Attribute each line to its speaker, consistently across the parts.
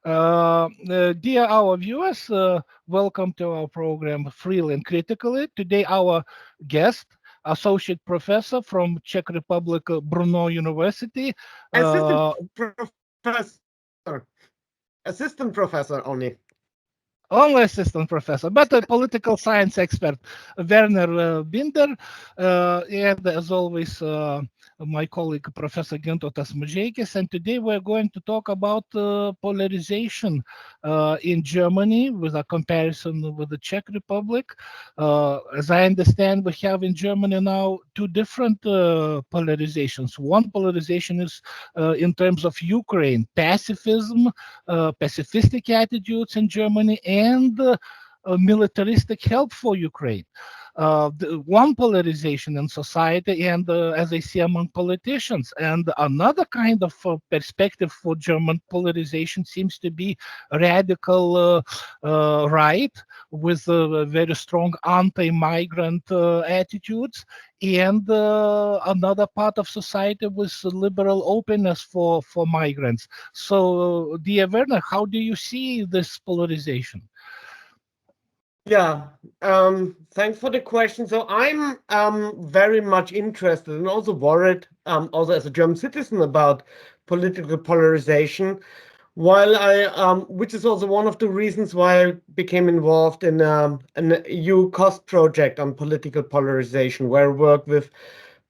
Speaker 1: Dear our viewers, welcome to our program Freely and Critically. Today our guest, Associate Professor from Czech Republic, Brno University.
Speaker 2: Assistant professor. Assistant professor only.
Speaker 1: Only assistant professor, but a political science expert, Werner Binder, and as always, my colleague, Professor Gintautas Mažeikis. And today we're going to talk about polarization in Germany with a comparison with the Czech Republic. As I understand, we have in Germany now two different polarizations. One polarization is in terms of Ukraine, pacifism, pacifistic attitudes in Germany, and militaristic help for Ukraine. One polarization in society, and as I see among politicians, and another kind of perspective for German polarization seems to be radical right with very strong anti-migrant attitudes, and another part of society with liberal openness for migrants. So, dear Werner, how do you see this polarization?
Speaker 2: Yeah, thanks for the question. So I'm very much interested and also worried, also as a German citizen, about political polarization. While which is also one of the reasons why I became involved in an EU cost project on political polarization, where I work with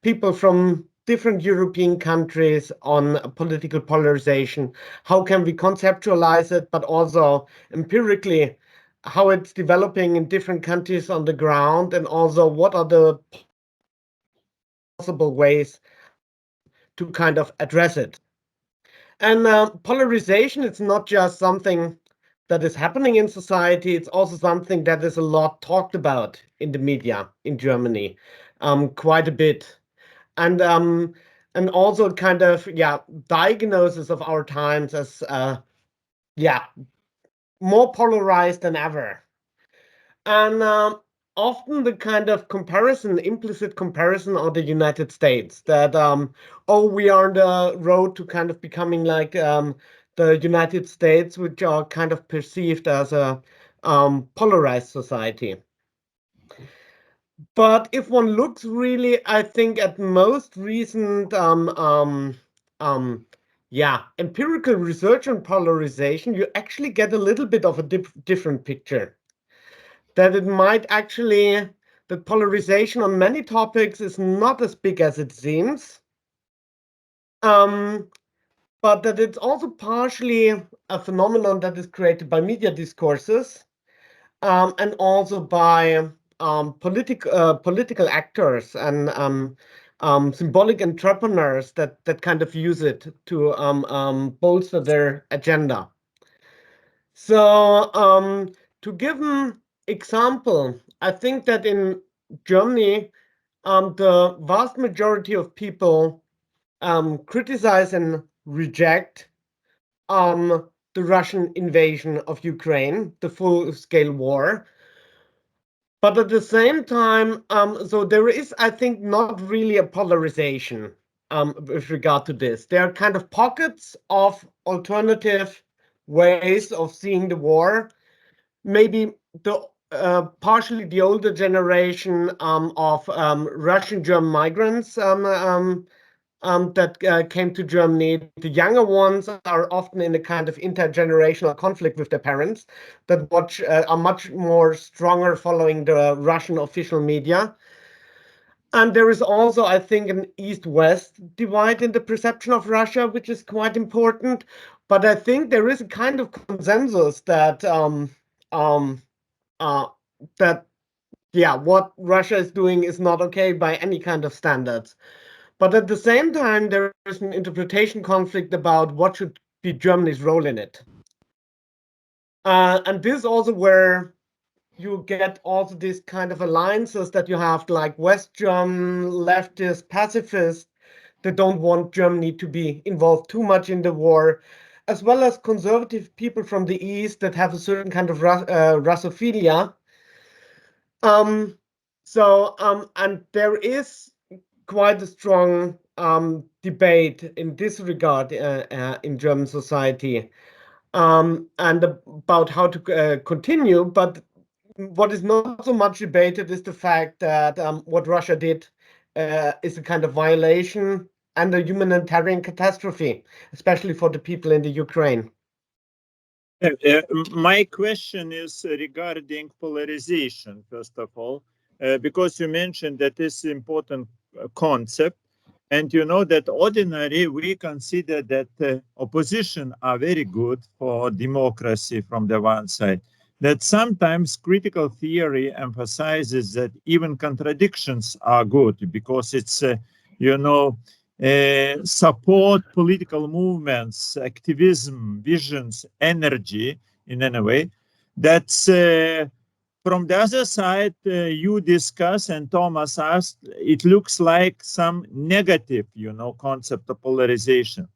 Speaker 2: people from different European countries on political polarization. How can we conceptualize it, but also empirically how it's developing in different countries on the ground, and also what are the possible ways to kind of address it. And polarization is not just something that is happening in society, it's also something that is a lot talked about in the media in Germany, quite a bit. And also kind of, diagnosis of our times as, more polarized than ever. And often the kind of comparison, implicit comparison of the United States, that, we are on the road to kind of becoming like the United States, which are kind of perceived as a polarized society. But if one looks really, I think, at most recent empirical research on polarization, you actually get a little bit of a different picture. That it might actually, that polarization on many topics is not as big as it seems, but that it's also partially a phenomenon that is created by media discourses, and also by political actors and symbolic entrepreneurs that kind of use it to bolster their agenda. So to give an example, I think that in Germany, the vast majority of people criticize and reject the Russian invasion of Ukraine, the full-scale war. But at the same time, so there is, I think, not really a polarization with regard to this. There are kind of pockets of alternative ways of seeing the war. Maybe the partially the older generation of Russian German migrants that came to Germany. The younger ones are often in a kind of intergenerational conflict with their parents that are much more stronger following the Russian official media. And there is also, I think, an East-West divide in the perception of Russia, which is quite important. But I think there is a kind of consensus that what Russia is doing is not okay by any kind of standards. But at the same time, there is an interpretation conflict about what should be Germany's role in it. And this is also where you get also these kind of alliances that you have, like West German leftist pacifists that don't want Germany to be involved too much in the war, as well as conservative people from the East that have a certain kind of Russophilia. And there is quite a strong debate in this regard in German society. and about how to continue. But what is not so much debated is the fact that what Russia did is a kind of violation and a humanitarian catastrophe, especially for the people in the Ukraine.
Speaker 3: My question is regarding polarization, first of all, because you mentioned that this important concept. And you know that ordinarily we consider that opposition are very good for democracy from the one side. That sometimes critical theory emphasizes that even contradictions are good because it's, support political movements, activism, visions, energy in any way. That's from the other side, you discuss and Thomas asked, it looks like some negative, concept of polarization.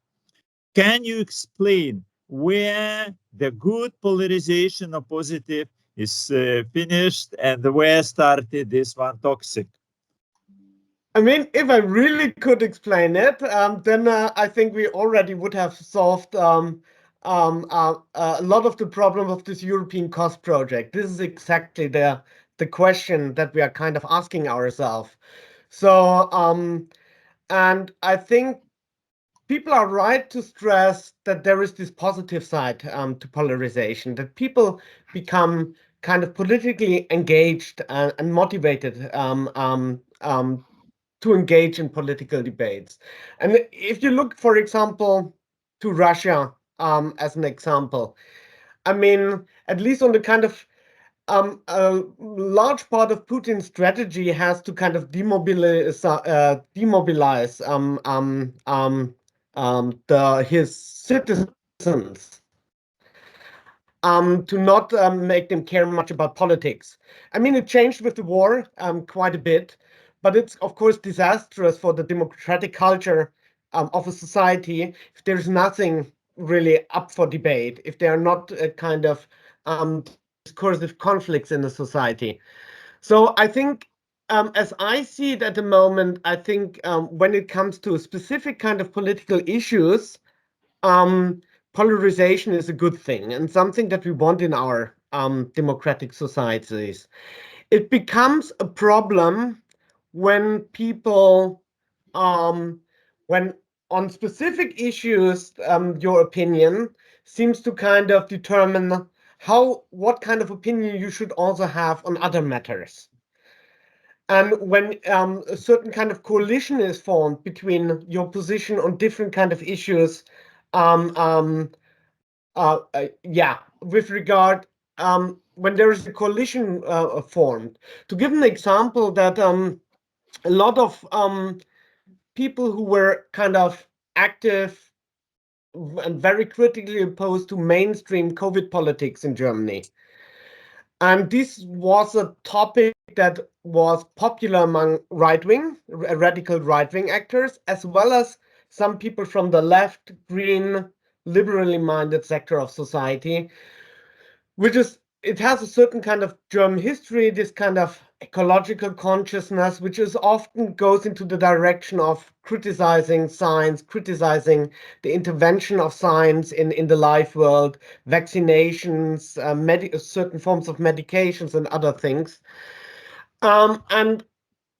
Speaker 3: Can you explain where the good polarization or positive is finished and where started this one toxic?
Speaker 2: I mean, if I really could explain it, then I think we already would have solved a lot of the problem of this European cost project. This is exactly the question that we are kind of asking ourselves. So, and I think people are right to stress that there is this positive side to polarization, that people become kind of politically engaged and motivated to engage in political debates. And if you look, for example, to Russia as an example, I mean, at least on the kind of a large part of Putin's strategy has to kind of demobilize his citizens to not make them care much about politics. I mean, it changed with the war quite a bit, but it's of course disastrous for the democratic culture of a society if there's nothing really up for debate, if there are not kind of discursive conflicts in the society. So I think, as I see it at the moment, I think when it comes to specific kind of political issues, polarization is a good thing and something that we want in our democratic societies. It becomes a problem when people, when on specific issues, your opinion seems to kind of determine what kind of opinion you should also have on other matters. And when a certain kind of coalition is formed between your position on different kind of issues, with regard when there is a coalition formed. To give an example, that a lot of people who were kind of active and very critically opposed to mainstream COVID politics in Germany. And this was a topic that was popular among radical right-wing actors, as well as some people from the left, green, liberally minded sector of society, it has a certain kind of German history, this kind of ecological consciousness, which is often goes into the direction of criticizing science, criticizing the intervention of science in the life world, vaccinations, certain forms of medications and other things. And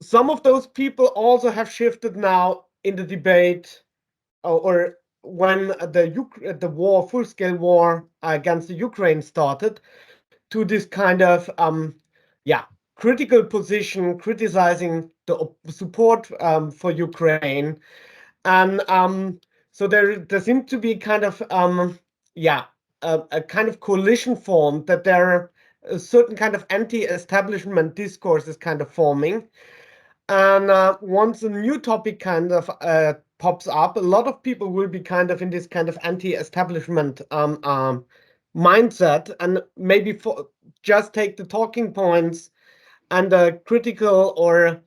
Speaker 2: some of those people also have shifted now in the debate, or when the war, full-scale war against the Ukraine started, to this kind of critical position, criticizing the support for Ukraine, and so there seems to be kind of a kind of coalition formed, that there are a certain kind of anti-establishment discourse is kind of forming. And once a new topic kind of pops up, a lot of people will be kind of in this kind of anti-establishment mindset, and maybe just take the talking points and a critical or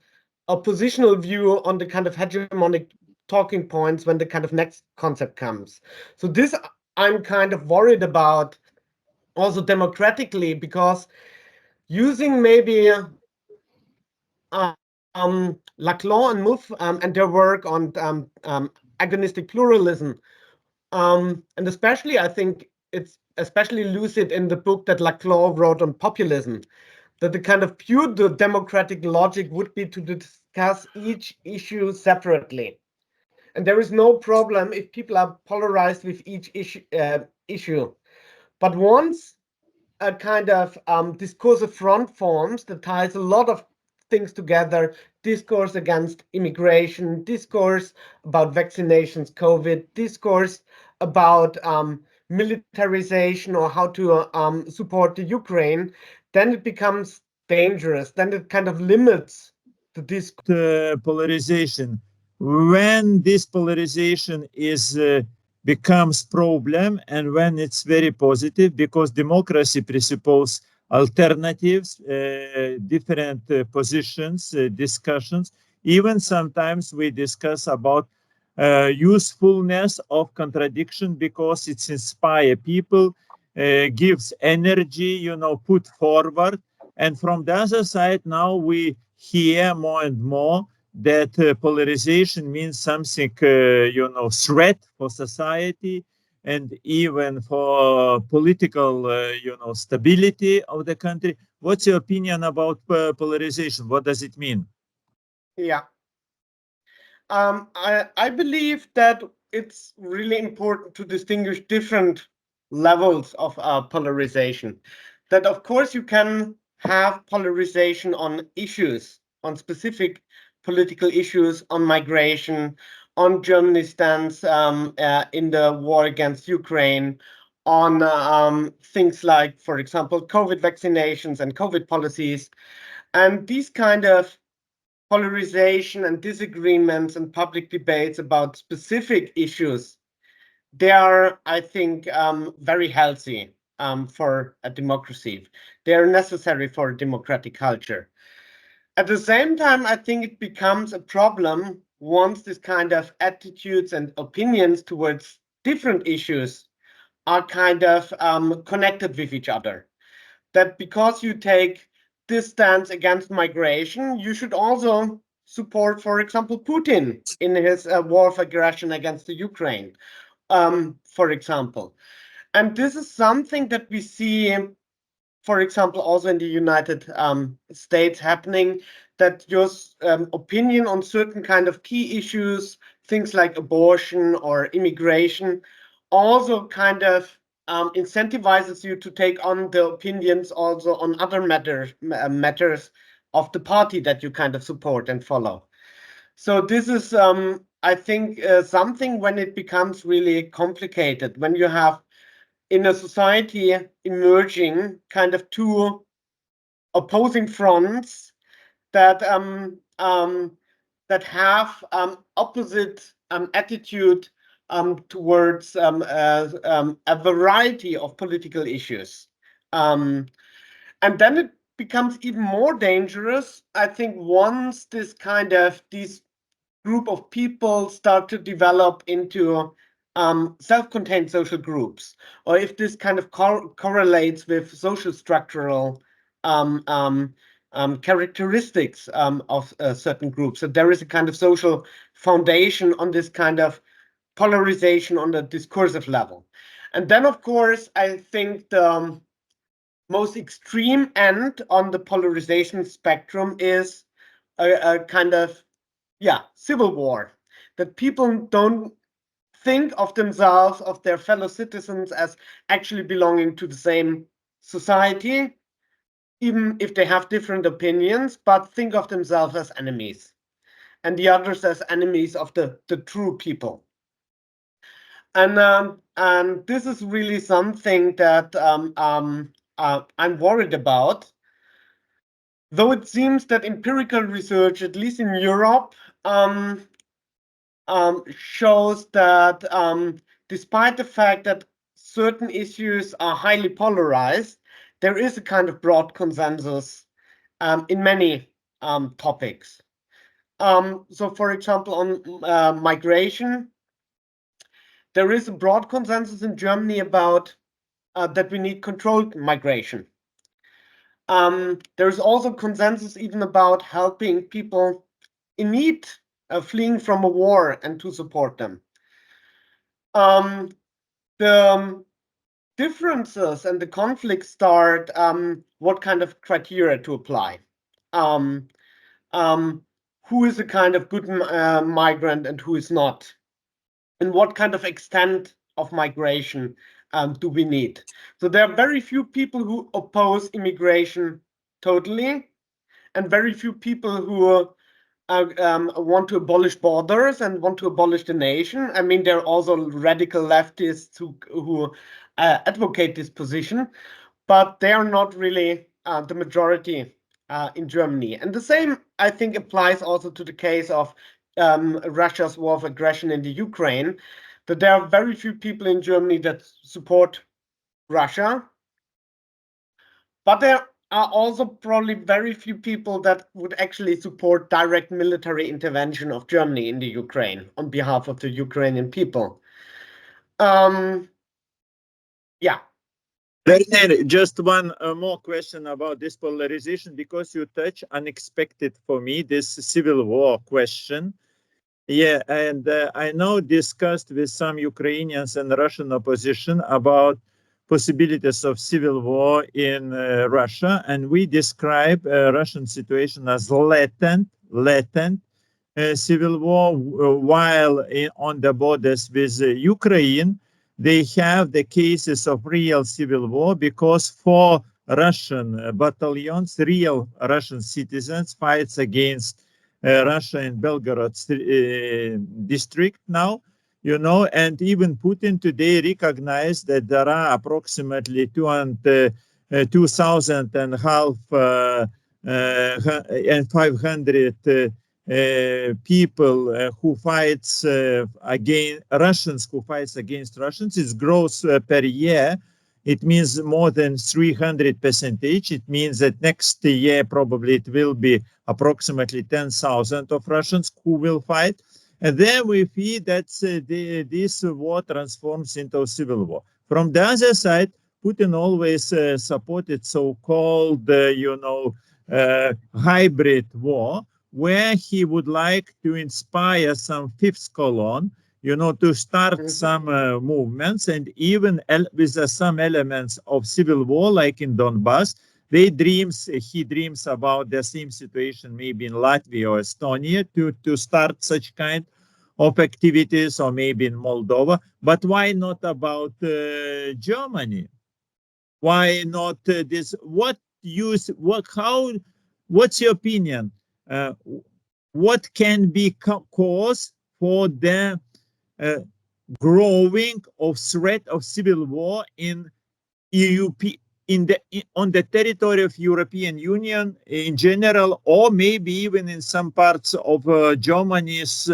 Speaker 2: oppositional view on the kind of hegemonic talking points when the kind of next concept comes. So this I'm kind of worried about also democratically, because using maybe Laclau and Mouffe and their work on agonistic pluralism, and especially I think it's especially lucid in the book that Vaclav wrote on populism, that the kind of pure democratic logic would be to discuss each issue separately. And there is no problem if people are polarized with each issue. But once a kind of discursive front forms that ties a lot of things together, discourse against immigration, discourse about vaccinations, COVID, discourse about militarization or how to support the Ukraine, then it becomes dangerous. Then it kind of limits the discourse.
Speaker 3: Polarization. When this polarization is becomes problem and when it's very positive, because democracy presupposes alternatives, different positions, discussions. Even sometimes we discuss about usefulness of contradiction because it's inspire people, gives energy, put forward. And from the other side, now we hear more and more that polarization means something, threat for society and even for political, stability of the country. What's your opinion about polarization? What does it mean?
Speaker 2: Yeah. I believe that it's really important to distinguish different levels of polarization. That, of course, you can have polarization on issues, on specific political issues, on migration, on Germany's stance in the war against Ukraine, on things like, for example, COVID vaccinations and COVID policies. And these kind of polarization and disagreements and public debates about specific issues, they are, I think, very healthy for a democracy. They are necessary for a democratic culture. At the same time, I think it becomes a problem once this kind of attitudes and opinions towards different issues are kind of connected with each other. That because you take this stance against migration, you should also support, for example, Putin in his war of aggression against the Ukraine, for example. And this is something that we see, for example, also in the United States happening, that your opinion on certain kind of key issues, things like abortion or immigration, also kind of incentivizes you to take on the opinions also on other matters of the party that you kind of support and follow. So this is, I think, something when it becomes really complicated, when you have in a society emerging kind of two opposing fronts that that have opposite attitude towards a variety of political issues. And then it becomes even more dangerous, I think, once these group of people start to develop into self-contained social groups, or if this kind of correlates with social structural characteristics of certain groups. So there is a kind of social foundation on this kind of polarization on the discursive level. And then, of course, I think the most extreme end on the polarization spectrum is a kind of, civil war, that people don't think of themselves, of their fellow citizens, as actually belonging to the same society, even if they have different opinions, but think of themselves as enemies, and the others as enemies of the true people. And this is really something that I'm worried about. Though it seems that empirical research, at least in Europe, shows that despite the fact that certain issues are highly polarized, there is a kind of broad consensus in many topics. So, for example, on migration, there is a broad consensus in Germany about that we need controlled migration. There is also consensus even about helping people in need, fleeing from a war, and to support them. The differences and the conflicts start, what kind of criteria to apply. Who is a kind of good migrant and who is not? And what kind of extent of migration do we need? So there are very few people who oppose immigration totally, and very few people who want to abolish borders and want to abolish the nation. I mean, there are also radical leftists who advocate this position, but they are not really the majority in Germany. And the same, I think, applies also to the case of Russia's war of aggression in the Ukraine, that there are very few people in Germany that support Russia, but there are also probably very few people that would actually support direct military intervention of Germany in the Ukraine on behalf of the Ukrainian people. Yeah.
Speaker 3: Werner, just one more question about this polarization, because you touch unexpected for me this civil war question. Yeah, and I know discussed with some Ukrainians and Russian opposition about possibilities of civil war in Russia, and we describe Russian situation as latent civil war, while on the borders with Ukraine, they have the cases of real civil war, because for Russian battalions, real Russian citizens fights against Russia in Belgorod district now, you know, and even Putin today recognized that there are approximately 2,500 people who fights against Russians, who fights against Russians. It's growth per year. It means more than 300%. It means that next year probably it will be approximately 10,000 of Russians who will fight. And then we see that this war transforms into a civil war. From the other side, Putin always supported so-called, hybrid war, where he would like to inspire some fifth column, to start some movements, and even with some elements of civil war, like in Donbass. He dreams about the same situation maybe in Latvia or Estonia to start such kind of activities, or maybe in Moldova. But why not about Germany? Why not this? What's your opinion? What can be cause for the growing of threat of civil war in EU, on the territory of European Union in general, or maybe even in some parts of Germany's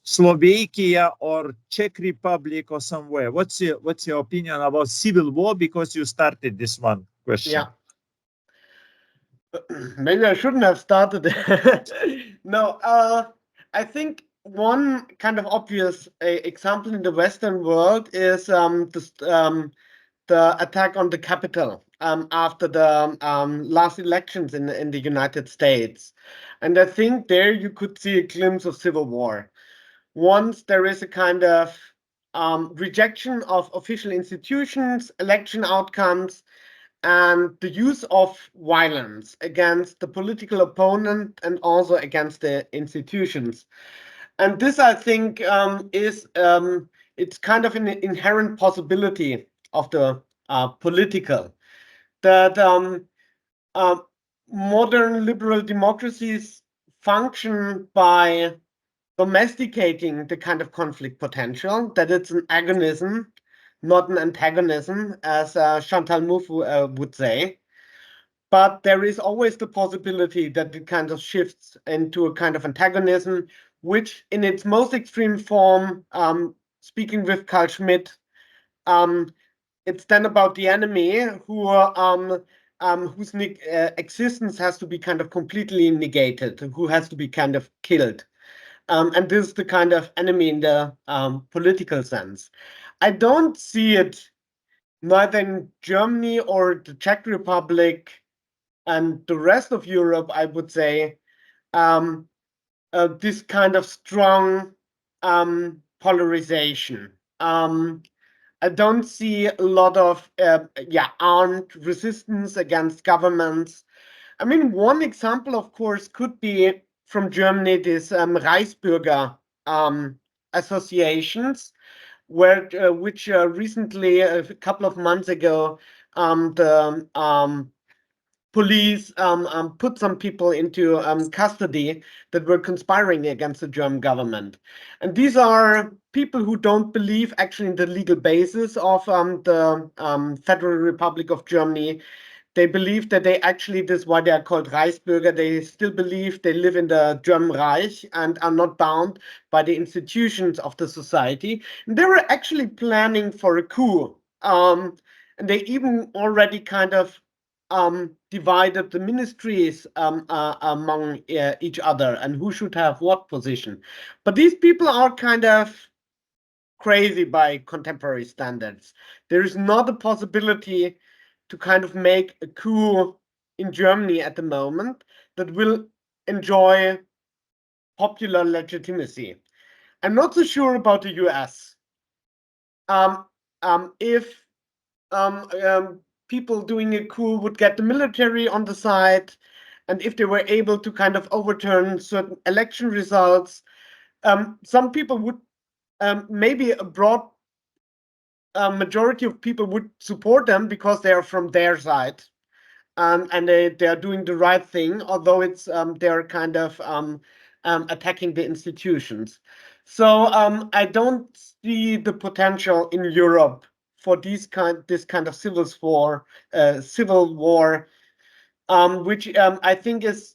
Speaker 3: Slovakia or Czech Republic or somewhere? What's your opinion about civil war? Because you started this one question.
Speaker 2: Yeah. Maybe I shouldn't have started. No, I think one kind of obvious example in the Western world is the attack on the Capitol after the last elections in the United States. And I think there you could see a glimpse of civil war. Once there is a kind of rejection of official institutions, election outcomes, and the use of violence against the political opponent and also against the institutions. And this, I think, is it's kind of an inherent possibility of the political, that modern liberal democracies function by domesticating the kind of conflict potential, that it's an agonism, not an antagonism, as Chantal Mouffe would say. But there is always the possibility that it kind of shifts into a kind of antagonism, which in its most extreme form, speaking with Carl Schmitt, it's then about the enemy whose existence has to be kind of completely negated, who has to be kind of killed. And this is the kind of enemy in the political sense. I don't see it neither in Germany or the Czech Republic and the rest of Europe, I would say, this kind of strong polarization. I don't see a lot of armed resistance against governments. I mean, one example, of course, could be from Germany, this Reichsbürger associations, which recently, a couple of months ago, the police put some people into custody that were conspiring against the German government. And these are people who don't believe actually in the legal basis of the Federal Republic of Germany. They believe that this is why they are called Reichsbürger. They still believe they live in the German Reich and are not bound by the institutions of the society. And they were actually planning for a coup. And they even already kind of divided the ministries among each other and who should have what position. But these people are kind of crazy by contemporary standards. There is not a possibility to kind of make a coup in Germany at the moment that will enjoy popular legitimacy. I'm not so sure about the US. If people doing a coup would get the military on the side, and if they were able to kind of overturn certain election results, some people would, maybe a broad majority of people would support them because they are from their side, and they are doing the right thing, although it's they're kind of attacking the institutions. So I don't see the potential in Europe for this kind of civil war, which I think is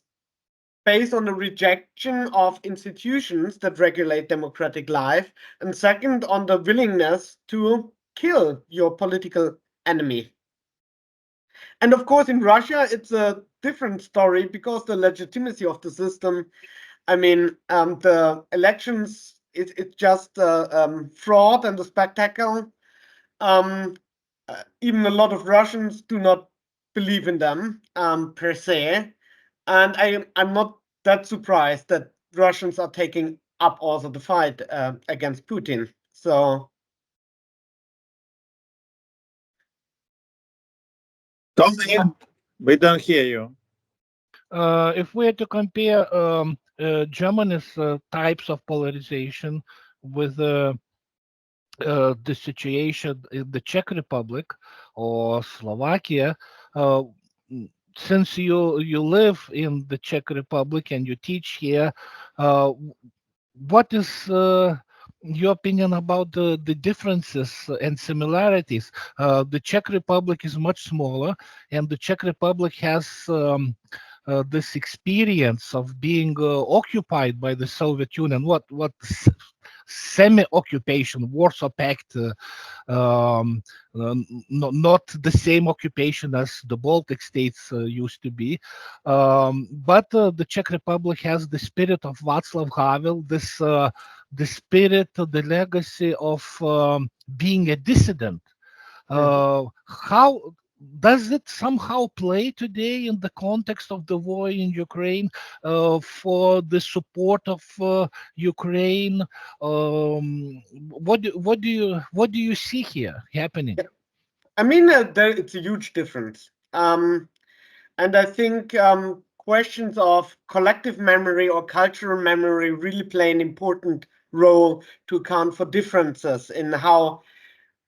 Speaker 2: based on the rejection of institutions that regulate democratic life, and second, on the willingness to kill your political enemy. And of course, in Russia, it's a different story because the legitimacy of the system, I mean, the elections, it's just fraud and a spectacle. Even a lot of Russians do not believe in them per se. And I'm not that surprised that Russians are taking up also the fight against Putin. So,
Speaker 3: Tomas, we don't hear you.
Speaker 1: If we are to compare Germany's types of polarization with the situation in the Czech Republic or Slovakia, since you live in the Czech Republic and you teach here, what is your opinion about the differences and similarities? The Czech Republic is much smaller, and the Czech Republic has this experience of being occupied by the Soviet Union. What semi-occupation, Warsaw Pact, not the same occupation as the Baltic states used to be, but the Czech Republic has the spirit of Vaclav Havel, the spirit, the legacy of being a dissident. How does it somehow play today in the context of the war in Ukraine for the support of Ukraine? What do you see here happening?
Speaker 2: I mean, it's a huge difference. And I think questions of collective memory or cultural memory really play an important role to account for differences in how,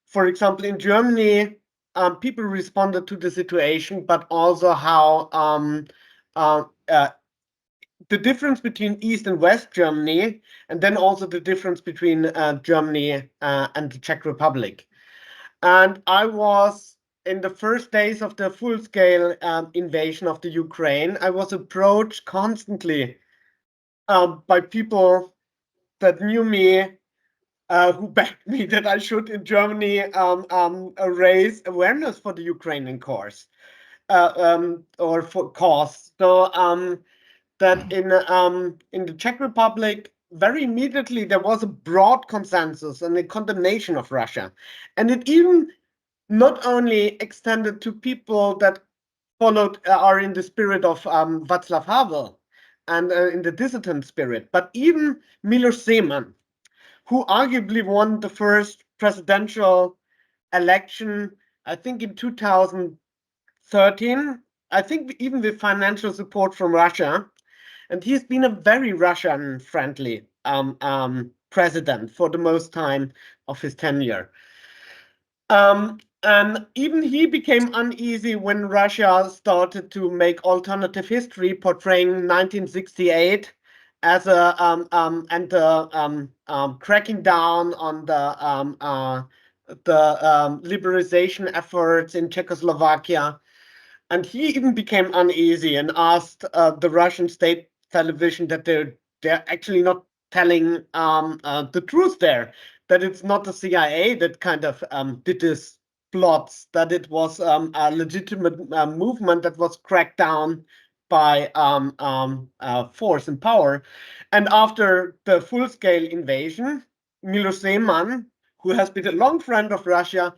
Speaker 2: for example, in Germany, people responded to the situation, but also how the difference between East and West Germany, and then also the difference between Germany and the Czech Republic. And I was, in the first days of the full-scale invasion of the Ukraine, I was approached constantly by people that knew me, who begged me that I should, in Germany, raise awareness for the Ukrainian cause, or for cause. So that in the Czech Republic, very immediately there was a broad consensus and a condemnation of Russia, and it even not only extended to people that followed are in the spirit of Václav Havel and in the dissident spirit, but even Miloš Zeman, who arguably won the first presidential election, I think in 2013, I think even with financial support from Russia. And he's been a very Russian-friendly president for the most time of his tenure. And even he became uneasy when Russia started to make alternative history, portraying 1968 as a cracking down on the liberalization efforts in Czechoslovakia. And he even became uneasy and asked the Russian state television that they're actually not telling the truth there, that it's not the CIA that kind of did this plots, that it was a legitimate movement that was cracked down by force and power. And after the full-scale invasion, Miloš Zeman, who has been a long friend of Russia,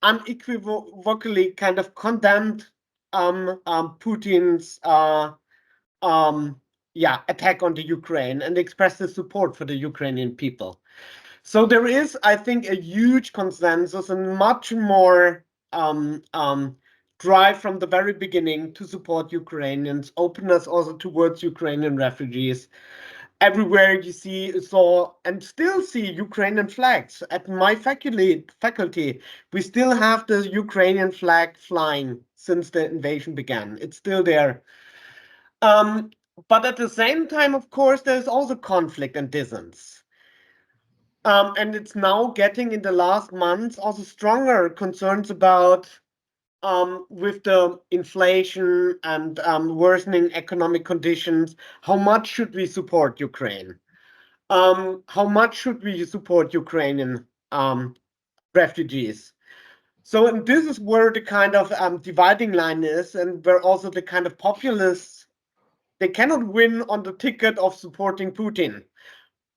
Speaker 2: unequivocally kind of condemned Putin's attack on the Ukraine and expressed his support for the Ukrainian people. So there is, I think, a huge consensus and much more drive from the very beginning to support Ukrainians, openness also towards Ukrainian refugees. Everywhere you saw and still see Ukrainian flags. At my faculty, we still have the Ukrainian flag flying since the invasion began. It's still there. But at the same time, of course, there's also conflict and dissonance. And it's now getting, in the last months, also stronger concerns about with the inflation and worsening economic conditions, how much should we support Ukraine? How much should we support Ukrainian refugees? So, and this is where the kind of dividing line is, and where also the kind of populists, they cannot win on the ticket of supporting Putin,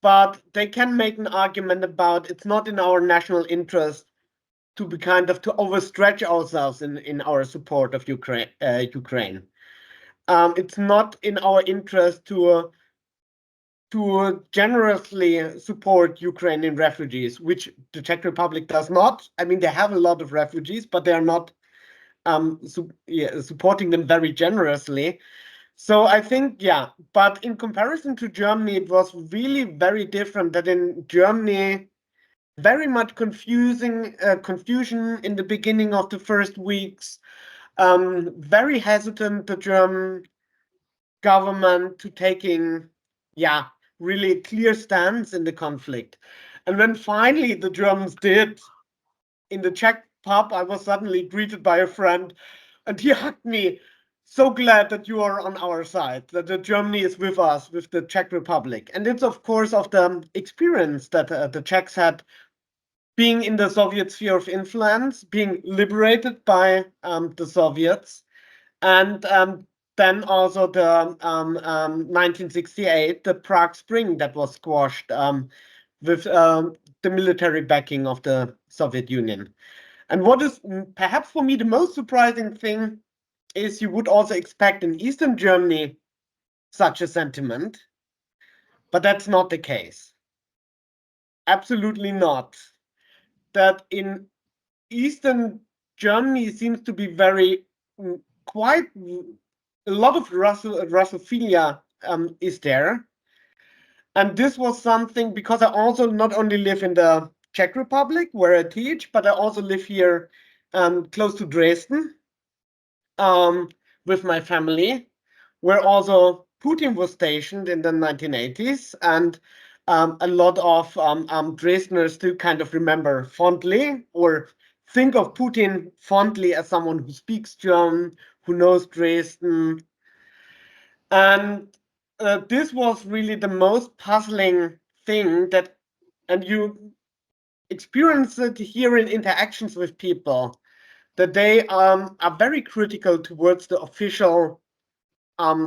Speaker 2: but they can make an argument about it's not in our national interest to be kind of to overstretch ourselves in our support of Ukraine. It's not in our interest to generously support Ukrainian refugees, which the Czech Republic does not. I mean, they have a lot of refugees, but they are not supporting them very generously. So I think, yeah, but in comparison to Germany, it was really very different. That in Germany, very much confusion in the beginning of the first weeks, very hesitant, the German government to taking, really clear stance in the conflict. And when finally the Germans did, in the Czech pub, I was suddenly greeted by a friend, and he hugged me. So glad that you are on our side, that the Germany is with us, with the Czech Republic. And it's, of course, of the experience that the Czechs had being in the Soviet sphere of influence, being liberated by the Soviets, and then also the 1968, the Prague Spring that was squashed with the military backing of the Soviet Union. And what is perhaps for me the most surprising thing is you would also expect in Eastern Germany such a sentiment, but that's not the case. Absolutely not. That in Eastern Germany seems to be quite a lot of Russophilia is there. And this was something, because I also not only live in the Czech Republic where I teach, but I also live here close to Dresden with my family, where also Putin was stationed in the 1980s. And a lot of Dresdeners still kind of remember fondly or think of Putin fondly as someone who speaks German, who knows Dresden. And this was really the most puzzling thing that, and you experience it here in interactions with people, that they are very critical towards the official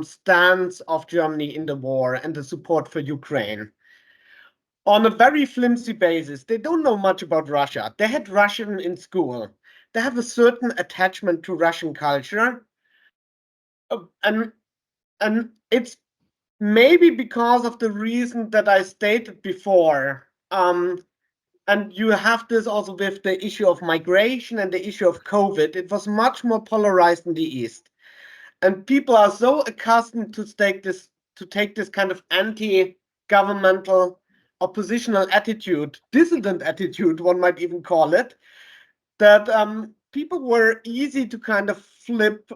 Speaker 2: stance of Germany in the war and the support for Ukraine. On a very flimsy basis, they don't know much about Russia. They had Russian in school. They have a certain attachment to Russian culture. And it's maybe because of the reason that I stated before. and you have this also with the issue of migration and the issue of COVID. It was much more polarized in the East. And people are so accustomed to take this kind of anti-governmental oppositional attitude, dissident attitude, one might even call it, that people were easy to kind of flip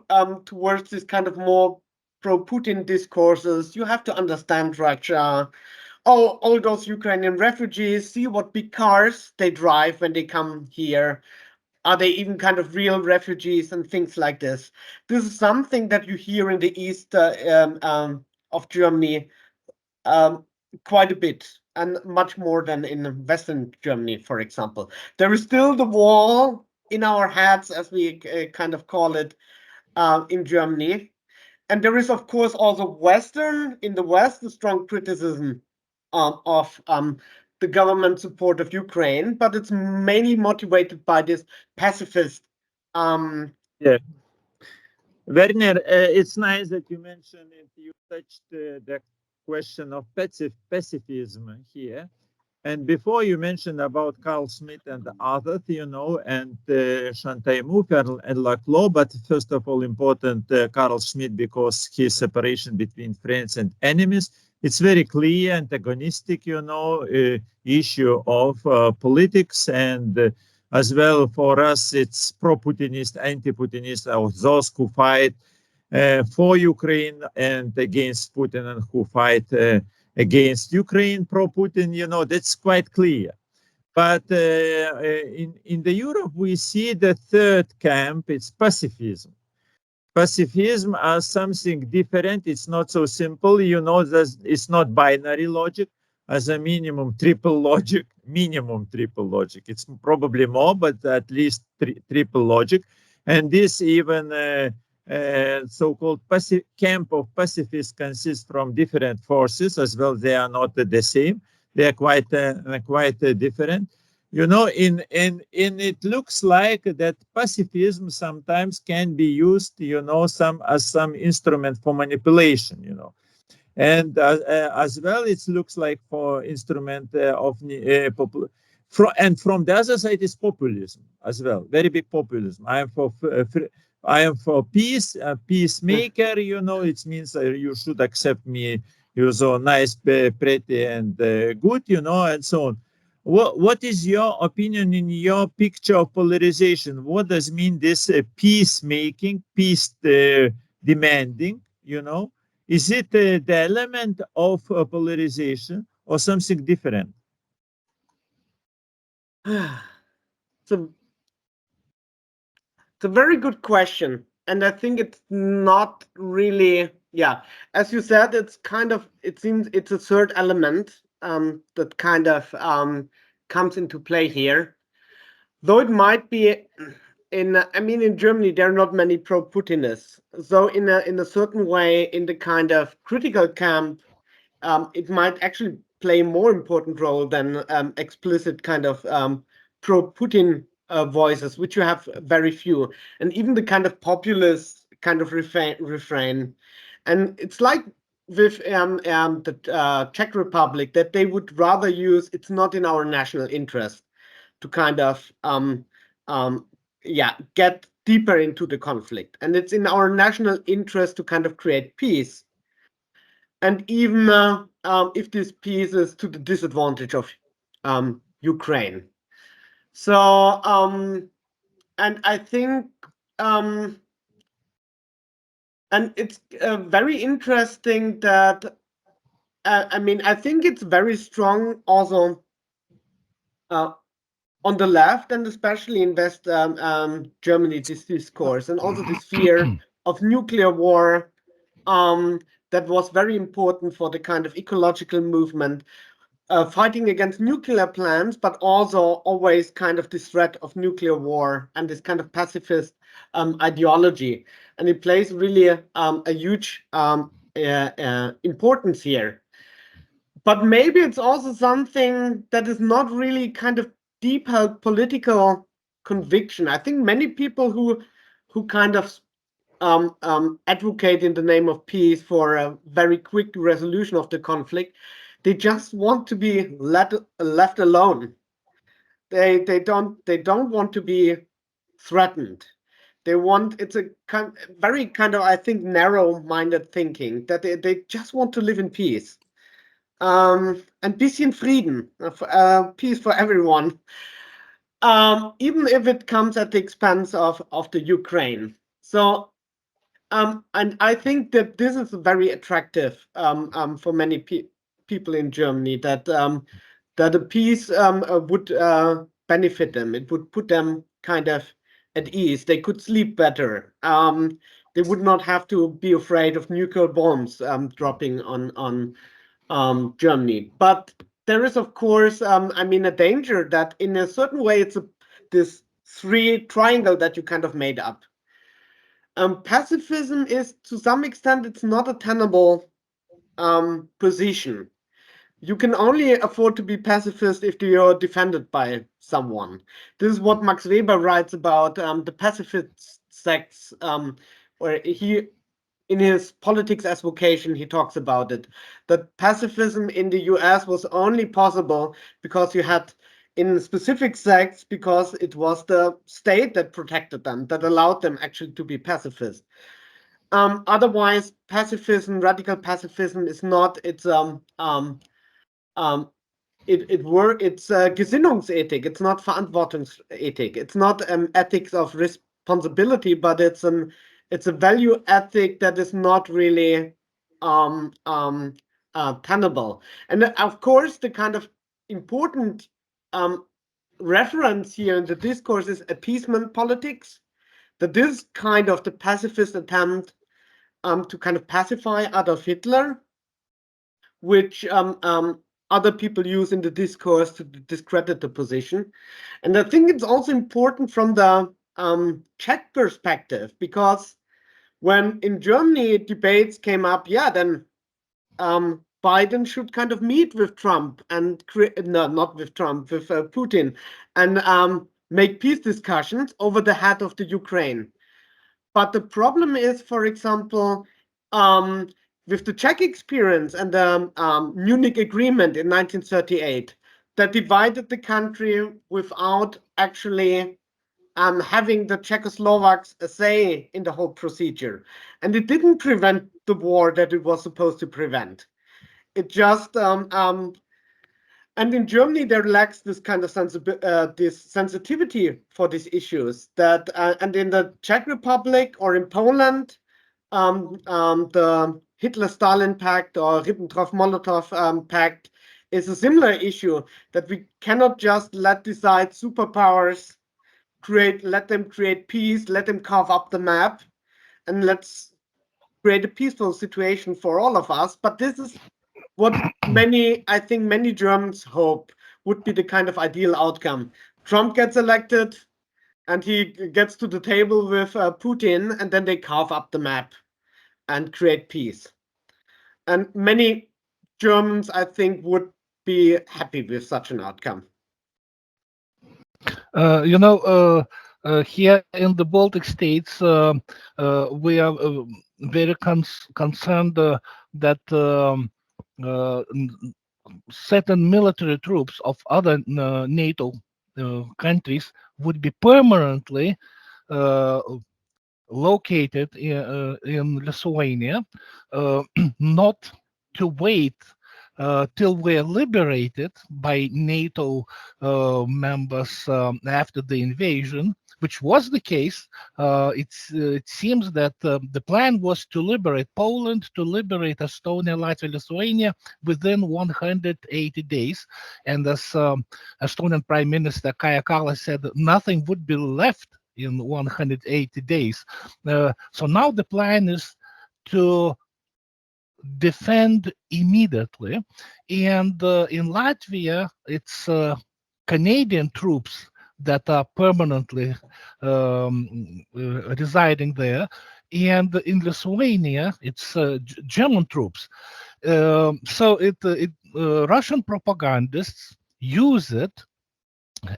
Speaker 2: towards this kind of more pro-Putin discourses. You have to understand Russia. Oh, all those Ukrainian refugees, see what big cars they drive when they come here. Are they even kind of real refugees and things like this? This is something that you hear in the east of Germany quite a bit, and much more than in Western Germany, for example. There is still the wall in our heads, as we kind of call it in Germany. And there is, of course, also in the West, the strong criticism of the government support of Ukraine, but it's mainly motivated by this pacifist.
Speaker 3: Yeah, Werner, it's nice that you mentioned it. You touched the question of pacifism here. And before you mentioned about Carl Schmitt and others, and Chantal Mouffe and Laclau, but first of all, important Carl Schmitt, because his separation between friends and enemies, it's very clear, antagonistic, issue of politics, and as well for us, it's pro-Putinist, anti-Putinist, or those who fight for Ukraine and against Putin, and who fight against Ukraine, pro-Putin, that's quite clear. But in the Europe, we see the third camp, it's pacifism. Pacifism as something different. It's not so simple, that it's not binary logic, as a minimum triple logic, It's probably more, but at least triple logic. And this even so-called camp of pacifists consists from different forces as well. They are not the same. They are quite different. It looks like that pacifism sometimes can be used, as some instrument for manipulation, and as well, it looks like for instrument of and from the other side is populism as well, very big populism. I am for peace, a peacemaker. It means you should accept me. You're so nice, pretty, and good, and so on. What is your opinion in your picture of polarization? What does mean this peacemaking, peace demanding? Is it the element of polarization or something different?
Speaker 2: It's a very good question, and I think it's not really. Yeah, as you said, it seems it's a third element that kind of comes into play here. Though it might be in Germany, there are not many pro-Putinists. So in a certain way, in the kind of critical camp, it might actually play a more important role than explicit kind of pro-Putin voices, which you have very few, and even the kind of populist kind of refrain. And it's like with the Czech Republic, that they would rather use "it's not in our national interest" to kind of get deeper into the conflict, and it's in our national interest to kind of create peace, and even if this peace is to the disadvantage of Ukraine. So and I think and it's very interesting that I think it's very strong also on the left, and especially in West Germany, this discourse, and also this fear of nuclear war that was very important for the kind of ecological movement, fighting against nuclear plants, but also always kind of this threat of nuclear war and this kind of pacifist ideology. And it plays really a huge importance here. But maybe it's also something that is not really kind of deep held political conviction. I think many people who kind of advocate in the name of peace for a very quick resolution of the conflict, they just want to be left alone. They don't want to be threatened. It's a very kind of, I think, narrow-minded thinking that they just want to live in peace. Ein bisschen Frieden, peace for everyone, even if it comes at the expense of the Ukraine. So, and I think that this is very attractive for many people in Germany, that a peace would benefit them. It would put them kind of at ease. They could sleep better. They would not have to be afraid of nuclear bombs dropping on Germany. But there is, of course, I mean, a danger that in a certain way it's this three triangle that you kind of made up. Pacifism is, to some extent, it's not a tenable position. You can only afford to be pacifist if you're defended by someone. This is what Max Weber writes about the pacifist sects, where he, in his Politics as Vocation, he talks about it, that pacifism in the US was only possible because you had, in specific sects, because it was the state that protected them, that allowed them actually to be pacifist. Otherwise, pacifism, radical pacifism, is not, it's Gesinnungsethik. It's not Verantwortungsethik. It's not ethics of responsibility, but it's a value ethic that is not really tenable. And of course, the kind of important reference here in the discourse is appeasement politics. That this kind of the pacifist attempt to kind of pacify Adolf Hitler, which other people use in the discourse to discredit the position. And I think it's also important from the Czech perspective, because when in Germany debates came up, then Biden should kind of meet with Trump and not with Trump, with Putin, and make peace discussions over the head of the Ukraine. But the problem is, for example, with the Czech experience and the Munich Agreement in 1938, that divided the country without actually having the Czechoslovaks a say in the whole procedure. And it didn't prevent the war that it was supposed to prevent. It just, and in Germany, there lacks this kind of this sensitivity for these issues. That and in the Czech Republic or in Poland, the Hitler-Stalin Pact or Ribbentrop-Molotov Pact is a similar issue, that we cannot just decide superpowers let them create peace, let them carve up the map, and let's create a peaceful situation for all of us. But this is what I think many Germans hope would be the kind of ideal outcome. Trump gets elected and he gets to the table with Putin, and then they carve up the map and create peace. And many Germans, I think, would be happy with such an outcome.
Speaker 1: Here in the Baltic states, we are very concerned that certain military troops of other NATO countries would be permanently located in Lithuania, not to wait till we're liberated by NATO members after the invasion, which was the case. It seems that the plan was to liberate Poland, to liberate Estonia, Latvia, Lithuania within 180 days. And as Estonian Prime Minister Kaja Kallas said, nothing would be left in 180 days. So now the plan is to defend immediately. And in Latvia, it's Canadian troops that are permanently residing there. And in Lithuania, it's German troops. So Russian propagandists use it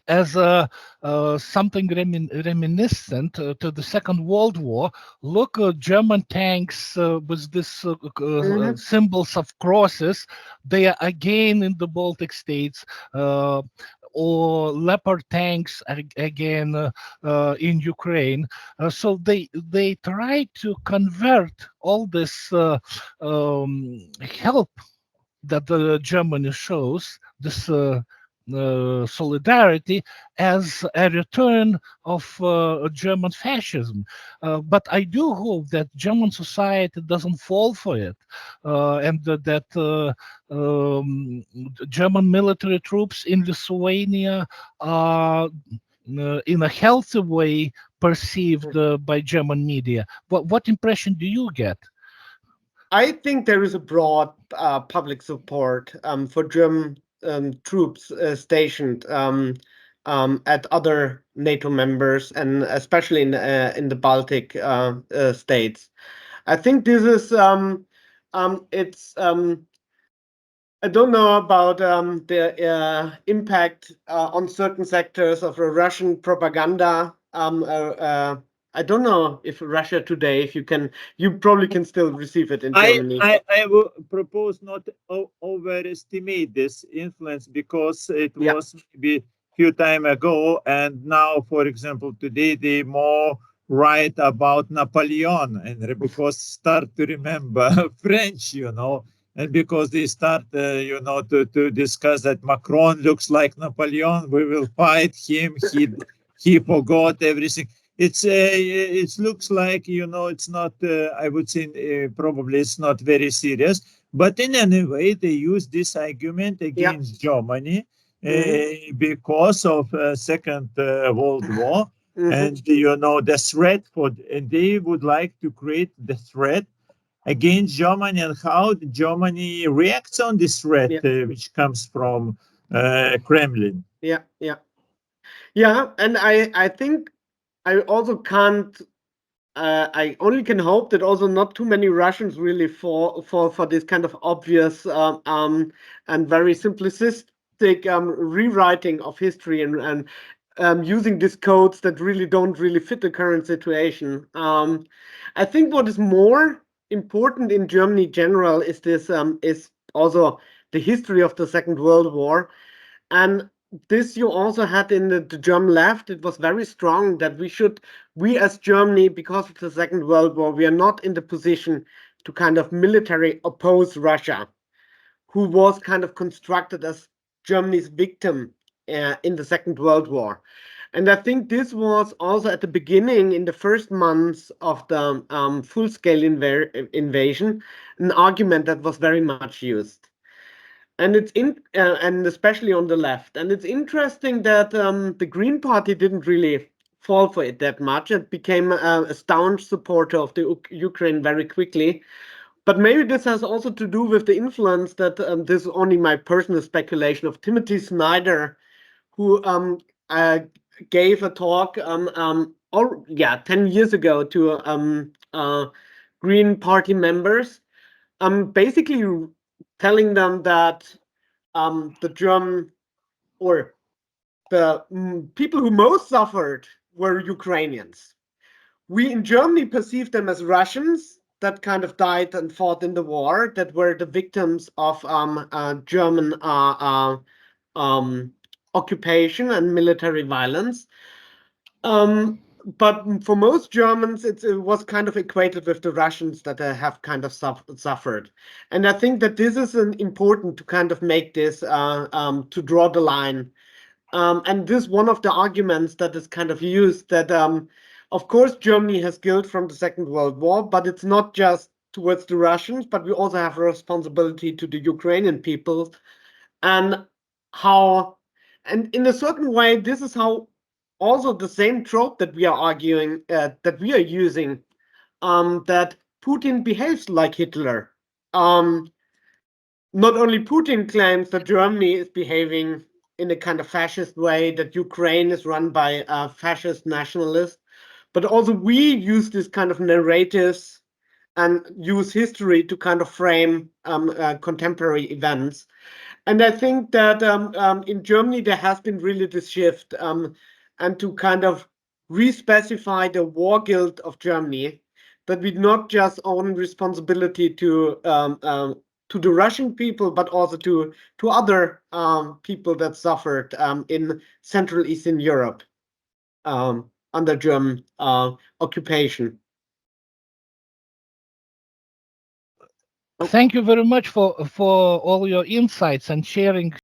Speaker 1: as something reminiscent to the Second World War. Look, German tanks with this symbols of crosses. They are again in the Baltic states. or Leopard tanks again in Ukraine. So they try to convert all this help that Germany shows, this solidarity, as a return of German fascism. But I do hope that German society doesn't fall for it, and that German military troops in Lithuania are in a healthy way perceived by German media. What impression do you get?
Speaker 2: I think there is a broad public support for German troops stationed at other NATO members, and especially in the Baltic states. I think this is it's I don't know about the impact on certain sectors of Russian propaganda. I don't know if Russia today, if you probably can still receive it in Germany.
Speaker 3: I will propose not overestimate this influence, because it was maybe few time ago, and now, for example, today they more write about Napoleon, and because start to remember French, and because they start, to discuss that Macron looks like Napoleon, we will fight him. He forgot everything. It looks like, it's not. I would say probably it's not very serious. But in any way, they use this argument against Germany because of Second World War. And the threat and they would like to create the threat against Germany, and how Germany reacts on this threat, which comes from Kremlin.
Speaker 2: And I think I also can't. I only can hope that also not too many Russians really fall for this kind of obvious and very simplistic rewriting of history, and using these codes that really don't really fit the current situation. I think what is more important in Germany general is this is also the history of the Second World War, and this you also had in the German left. It was very strong that we as Germany, because of the Second World War, we are not in the position to kind of military oppose Russia, who was kind of constructed as Germany's victim in the Second World War. And I think this was also at the beginning, in the first months of the full-scale invasion, an argument that was very much used. And and especially on the left. And it's interesting that the Green Party didn't really fall for it that much. It became a staunch supporter of the Ukraine very quickly. But maybe this has also to do with the influence that this is only my personal speculation of Timothy Snyder, who gave a talk 10 years ago to Green Party members, basically telling them that the German or the people who most suffered were Ukrainians. We in Germany perceived them as Russians that kind of died and fought in the war, that were the victims of German occupation and military violence. But for most Germans, it was kind of equated with the Russians that have kind of suffered. And I think that this is important to kind of make this, to draw the line. And this is one of the arguments that is kind of used, that, of course, Germany has guilt from the Second World War, but it's not just towards the Russians, but we also have a responsibility to the Ukrainian people. And in a certain way, this is how also the same trope that we are arguing, that we are using, that Putin behaves like Hitler. Not only Putin claims that Germany is behaving in a kind of fascist way, that Ukraine is run by fascist nationalists, but also we use this kind of narratives and use history to kind of frame contemporary events. And I think that in Germany, there has been really this shift, and to kind of re-specify the war guilt of Germany, that we not just own responsibility to to the Russian people, but also to other people that suffered in Central Eastern Europe under German occupation.
Speaker 1: Thank you very much for all your insights and sharing